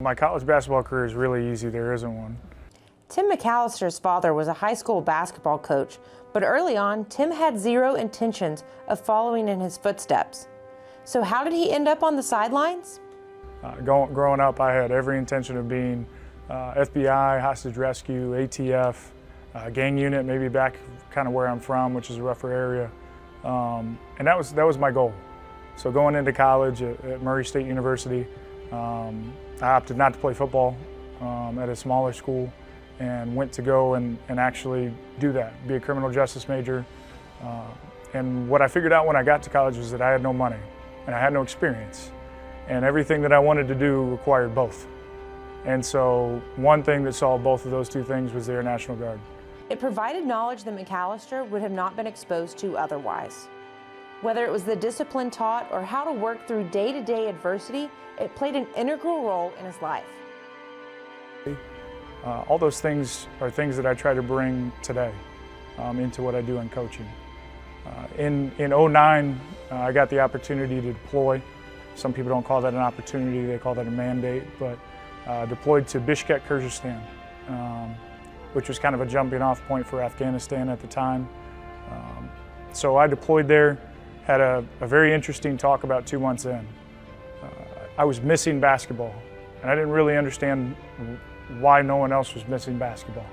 My college basketball career is really easy. There isn't one. Tim MacAllister's father was a high school basketball coach, but early on, Tim had zero intentions of following in his footsteps. So how did he end up on the sidelines? Growing up, I had every intention of being FBI, hostage rescue, ATF, gang unit, maybe back kind of where I'm from, which is a rougher area. And that was my goal. So going into college at Murray State University, I opted not to play football at a smaller school and went to go and actually do that, be a criminal justice major. And what I figured out when I got to college was that I had no money and I had no experience. And everything that I wanted to do required both. And so one thing that solved both of those two things was the Air National Guard. It provided knowledge that MacAllister would have not been exposed to otherwise. Whether it was the discipline taught or how to work through day-to-day adversity, it played an integral role in his life. All those things are things that I try to bring today into what I do in coaching. In '09, I got the opportunity to deploy. Some people don't call that an opportunity, they call that a mandate, but deployed to Bishkek, Kyrgyzstan, which was kind of a jumping off point for Afghanistan at the time. So I deployed there, had a very interesting talk about 2 months in. I was missing basketball, and I didn't really understand why no one else was missing basketball.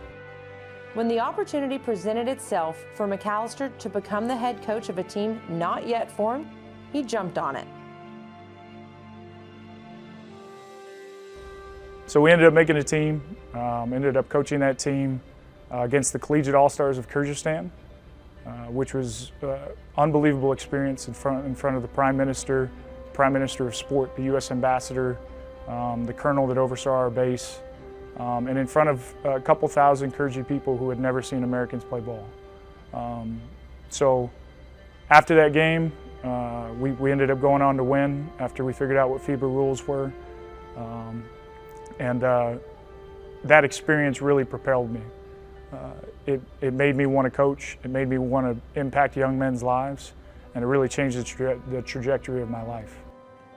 When the opportunity presented itself for MacAllister to become the head coach of a team not yet formed, he jumped on it. So we ended up making a team, ended up coaching that team against the Collegiate All-Stars of Kyrgyzstan, which was an unbelievable experience in front of the Prime Minister of Sport, the U.S. Ambassador, the colonel that oversaw our base, and in front of a couple thousand Kyrgyz people who had never seen Americans play ball. So after that game, we ended up going on to win after we figured out what FIBA rules were. And that experience really propelled me. It made me want to coach, it made me want to impact young men's lives, and it really changed the trajectory of my life.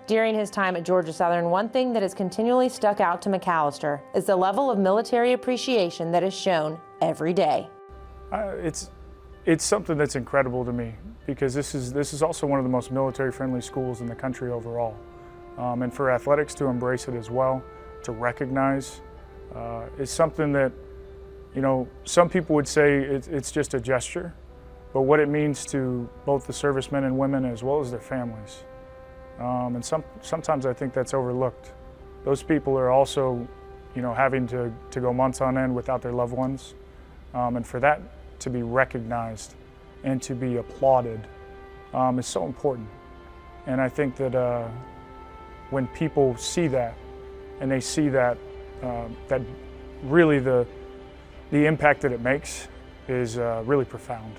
During his time at Georgia Southern, one thing that has continually stuck out to MacAllister is the level of military appreciation that is shown every day. It's something that's incredible to me because this is also one of the most military-friendly schools in the country overall. And for athletics to embrace it as well, to recognize, is something that, you know, some people would say it's just a gesture, but what it means to both the servicemen and women as well as their families. And sometimes I think that's overlooked. Those people are also, you know, having to go months on end without their loved ones. And for that to be recognized and to be applauded is so important. And I think that when people see that, and they see that, that really the impact that it makes is really profound.